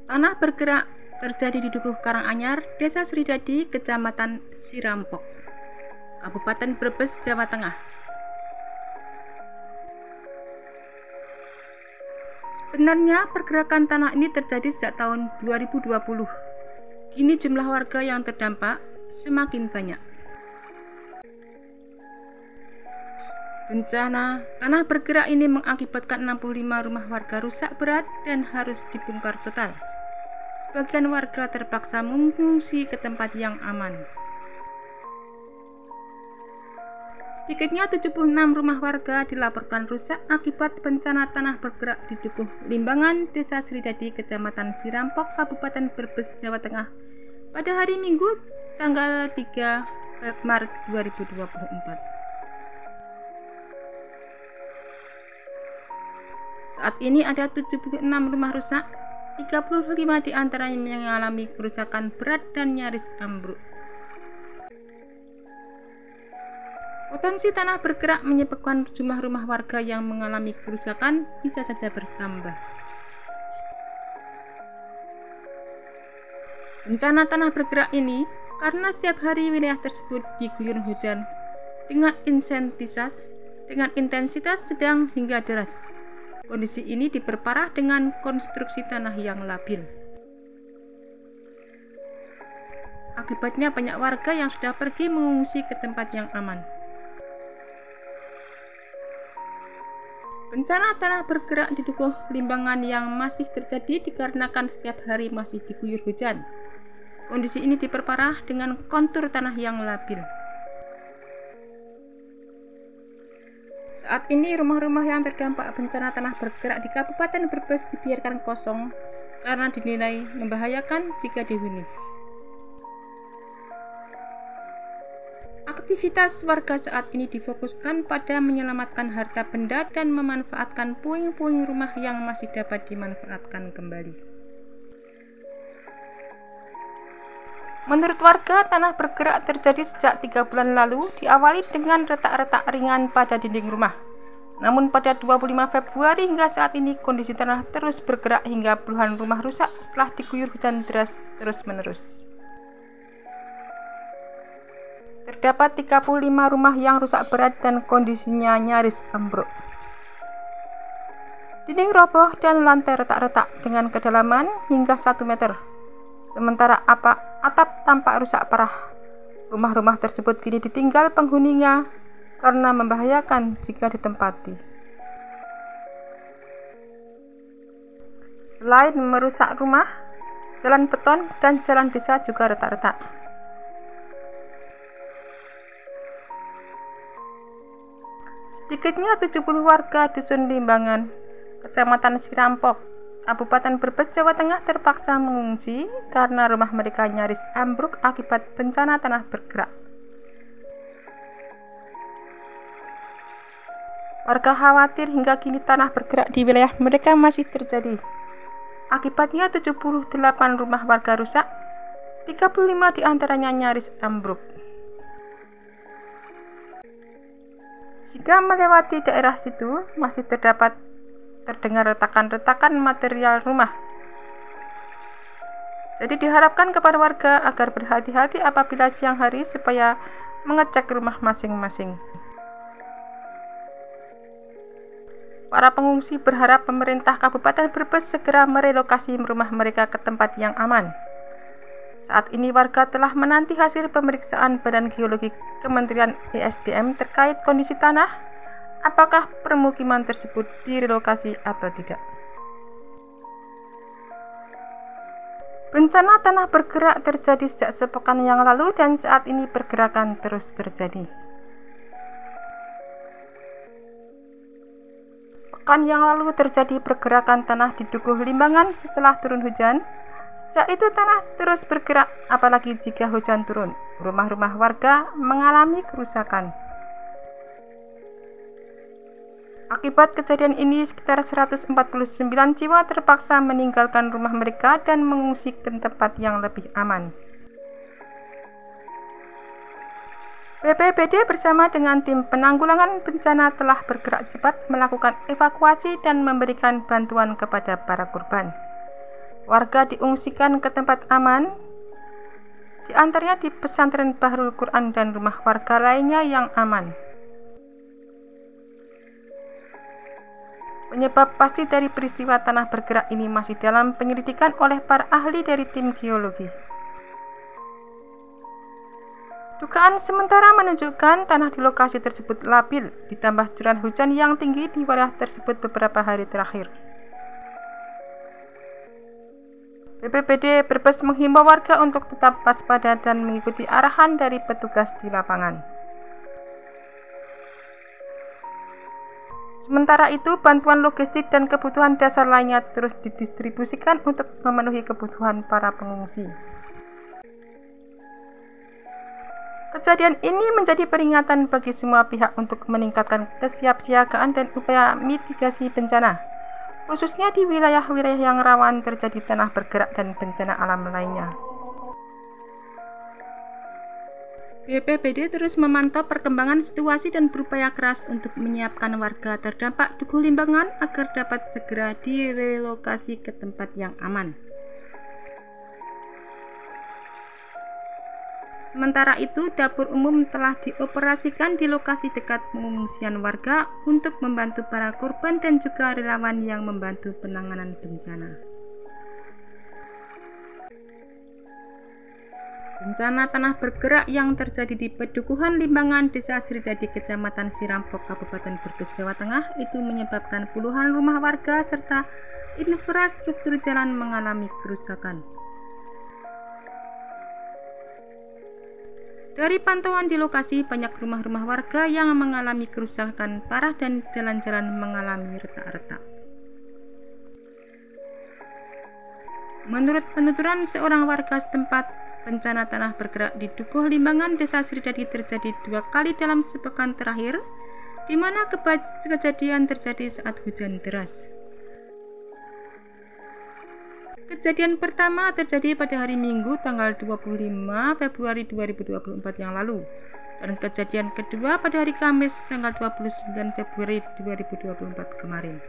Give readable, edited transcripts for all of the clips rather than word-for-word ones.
Tanah bergerak terjadi di Dukuh Karanganyar, Desa Sridadi, Kecamatan Sirampok, Kabupaten Brebes, Jawa Tengah. Sebenarnya pergerakan tanah ini terjadi sejak tahun 2020. Kini jumlah warga yang terdampak semakin banyak. Bencana tanah bergerak ini mengakibatkan 65 rumah warga rusak berat dan harus dibongkar total. Sebagian warga terpaksa mengungsi ke tempat yang aman. Sedikitnya 76 rumah warga dilaporkan rusak akibat bencana tanah bergerak di Dukuh Limbangan, Desa Sridadi, Kecamatan Sirampok, Kabupaten Brebes, Jawa Tengah pada hari Minggu tanggal 3 Maret 2024. Saat ini ada 76 rumah rusak, 35 diantaranya mengalami kerusakan berat dan nyaris ambruk. Potensi tanah bergerak menyebabkan jumlah rumah warga yang mengalami kerusakan bisa saja bertambah. Bencana tanah bergerak ini karena setiap hari wilayah tersebut diguyur hujan dengan intensitas sedang hingga deras. Kondisi ini diperparah dengan konstruksi tanah yang labil. Akibatnya banyak warga yang sudah pergi mengungsi ke tempat yang aman. Bencana tanah bergerak di Dukuh Limbangan yang masih terjadi dikarenakan setiap hari masih diguyur hujan. Kondisi ini diperparah dengan kontur tanah yang labil. Saat ini rumah-rumah yang terdampak bencana tanah bergerak di Kabupaten Brebes dibiarkan kosong karena dinilai membahayakan jika dihuni. Aktivitas warga saat ini difokuskan pada menyelamatkan harta benda dan memanfaatkan puing-puing rumah yang masih dapat dimanfaatkan kembali. Menurut warga, tanah bergerak terjadi sejak 3 bulan lalu, diawali dengan retak-retak ringan pada dinding rumah. Namun pada 25 Februari hingga saat ini kondisi tanah terus bergerak hingga puluhan rumah rusak setelah diguyur hujan deras terus-menerus. Terdapat 35 rumah yang rusak berat dan kondisinya nyaris ambruk. Dinding roboh dan lantai retak-retak dengan kedalaman hingga 1 meter. Sementara atap tampak rusak parah. Rumah-rumah tersebut kini ditinggal penghuninya karena membahayakan jika ditempati. Selain merusak rumah, jalan beton dan jalan desa juga retak-retak. Sedikitnya 70 warga Dusun Limbangan, Kecamatan Sirampok, Kabupaten Brebes, Jawa Tengah terpaksa mengungsi karena rumah mereka nyaris ambruk akibat bencana tanah bergerak. Warga khawatir hingga kini tanah bergerak di wilayah mereka masih terjadi. Akibatnya 78 rumah warga rusak, 35 diantaranya nyaris ambruk. Jika melewati daerah situ, masih terdengar retakan-retakan material rumah. Jadi diharapkan kepada warga agar berhati-hati apabila siang hari supaya mengecek rumah masing-masing. Para pengungsi berharap pemerintah Kabupaten Brebes segera merelokasi rumah mereka ke tempat yang aman. Saat ini warga telah menanti hasil pemeriksaan Badan Geologi Kementerian ESDM terkait kondisi tanah, apakah permukiman tersebut direlokasi atau tidak. Bencana tanah bergerak terjadi sejak sepekan yang lalu dan saat ini pergerakan terus terjadi. Pekan yang lalu terjadi pergerakan tanah di Dukuh Limbangan setelah turun hujan. Sejak itu tanah terus bergerak, apalagi jika hujan turun. Rumah-rumah warga mengalami kerusakan. Akibat kejadian ini, sekitar 149 jiwa terpaksa meninggalkan rumah mereka dan mengungsi ke tempat yang lebih aman. BPBD bersama dengan tim penanggulangan bencana telah bergerak cepat melakukan evakuasi dan memberikan bantuan kepada para korban. Warga diungsikan ke tempat aman, di antaranya di pesantren Bahrul Quran dan rumah warga lainnya yang aman. Penyebab pasti dari peristiwa tanah bergerak ini masih dalam penyelidikan oleh para ahli dari tim geologi. Dugaan sementara menunjukkan tanah di lokasi tersebut labil, ditambah curah hujan yang tinggi di wilayah tersebut beberapa hari terakhir. BPBD Brebes menghimbau warga untuk tetap waspada dan mengikuti arahan dari petugas di lapangan. Sementara itu, bantuan logistik dan kebutuhan dasar lainnya terus didistribusikan untuk memenuhi kebutuhan para pengungsi. Kejadian ini menjadi peringatan bagi semua pihak untuk meningkatkan kesiapsiagaan dan upaya mitigasi bencana, khususnya di wilayah-wilayah yang rawan terjadi tanah bergerak dan bencana alam lainnya. BPBD terus memantau perkembangan situasi dan berupaya keras untuk menyiapkan warga terdampak Dukuh Limbangan agar dapat segera direlokasi ke tempat yang aman. Sementara itu, dapur umum telah dioperasikan di lokasi dekat pengungsian warga untuk membantu para korban dan juga relawan yang membantu penanganan bencana. Bencana tanah bergerak yang terjadi di Pedukuhan Limbangan, Desa Sridadi, Kecamatan Sirampok, Kabupaten Brebes, Jawa Tengah itu menyebabkan puluhan rumah warga serta infrastruktur jalan mengalami kerusakan. Dari pantauan di lokasi, banyak rumah-rumah warga yang mengalami kerusakan parah dan jalan-jalan mengalami retak-retak. Menurut penuturan seorang warga setempat, bencana tanah bergerak di Dukuh Limbangan, Desa Sridadi terjadi 2 kali dalam sepekan terakhir, di mana kejadian terjadi saat hujan deras. Kejadian pertama terjadi pada hari Minggu tanggal 25 Februari 2024 yang lalu, dan kejadian kedua pada hari Kamis tanggal 29 Februari 2024 kemarin.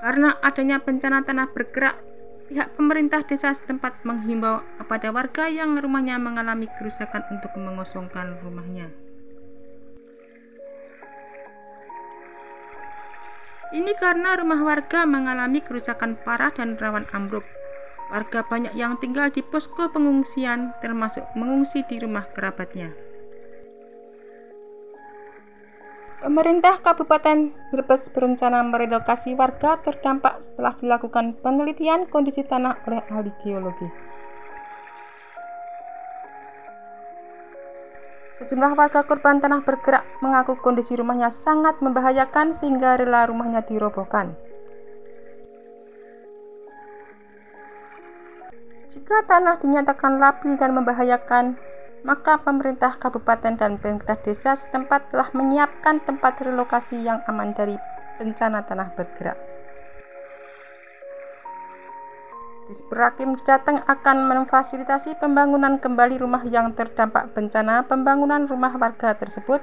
Karena adanya bencana tanah bergerak, pihak pemerintah desa setempat menghimbau kepada warga yang rumahnya mengalami kerusakan untuk mengosongkan rumahnya. Ini karena rumah warga mengalami kerusakan parah dan rawan ambruk. Warga banyak yang tinggal di posko pengungsian, termasuk mengungsi di rumah kerabatnya. Pemerintah Kabupaten Brebes berencana merelokasi warga terdampak setelah dilakukan penelitian kondisi tanah oleh ahli geologi. Sejumlah warga korban tanah bergerak mengaku kondisi rumahnya sangat membahayakan sehingga rela rumahnya dirobohkan. Jika tanah dinyatakan labil dan membahayakan, maka pemerintah kabupaten dan pemerintah desa setempat telah menyiapkan tempat relokasi yang aman dari bencana tanah bergerak. Disberakim Jateng akan memfasilitasi pembangunan kembali rumah yang terdampak bencana. Pembangunan rumah warga tersebut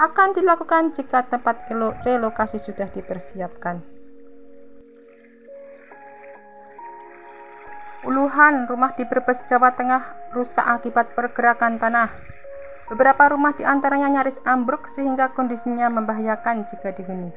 akan dilakukan jika tempat relokasi sudah dipersiapkan. Puluhan rumah di Brebes, Jawa Tengah rusak akibat pergerakan tanah. Beberapa rumah di antaranya nyaris ambruk sehingga kondisinya membahayakan jika dihuni.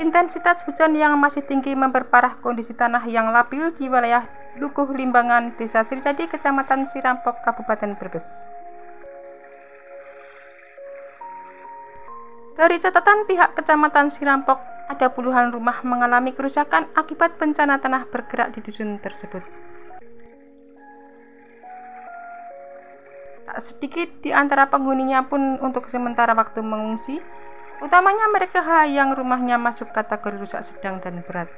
Intensitas hujan yang masih tinggi memperparah kondisi tanah yang labil di wilayah Dukuh Limbangan, Desa Sridadi, Kecamatan Sirampok, Kabupaten Brebes. Dari catatan pihak Kecamatan Sirampok, ada puluhan rumah mengalami kerusakan akibat bencana tanah bergerak di dusun tersebut. Tak sedikit di antara penghuninya pun untuk sementara waktu mengungsi, utamanya mereka yang rumahnya masuk kategori rusak sedang dan berat.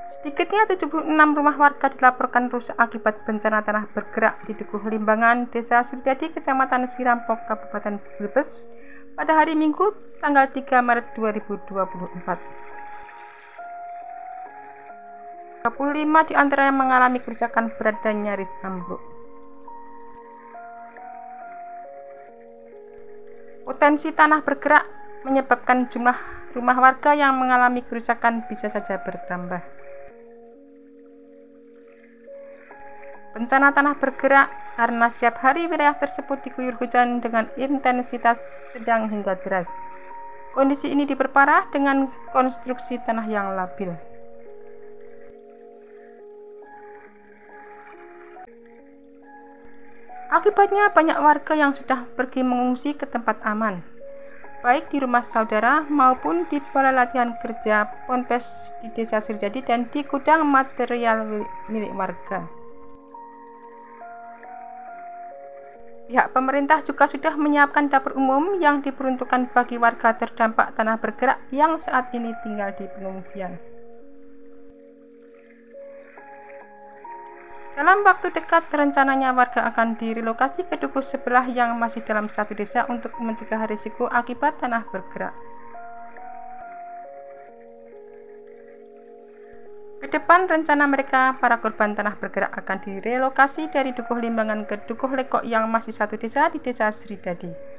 Sedikitnya 76 rumah warga dilaporkan rusak akibat bencana tanah bergerak di Dukuh Limbangan, Desa Sridadi, Kecamatan Sirampok, Kabupaten Brebes pada hari Minggu tanggal 3 Maret 2024. 35 di antaranya mengalami kerusakan berat dan nyaris ambruk. Potensi tanah bergerak menyebabkan jumlah rumah warga yang mengalami kerusakan bisa saja bertambah. Bencana tanah bergerak karena setiap hari wilayah tersebut diguyur hujan dengan intensitas sedang hingga deras. Kondisi ini diperparah dengan konstruksi tanah yang labil. Akibatnya banyak warga yang sudah pergi mengungsi ke tempat aman, baik di rumah saudara maupun di balai latihan kerja Ponpes di Desa Sriwedadi dan di gudang material milik warga. Pihak pemerintah juga sudah menyiapkan dapur umum yang diperuntukkan bagi warga terdampak tanah bergerak yang saat ini tinggal di pengungsian. Dalam waktu dekat, rencananya warga akan direlokasi ke dukuh sebelah yang masih dalam satu desa untuk mencegah risiko akibat tanah bergerak. Ke depan rencana mereka, para korban tanah bergerak akan direlokasi dari Dukuh Limbangan ke Dukuh Lekok yang masih satu desa di Desa Sriwedadi.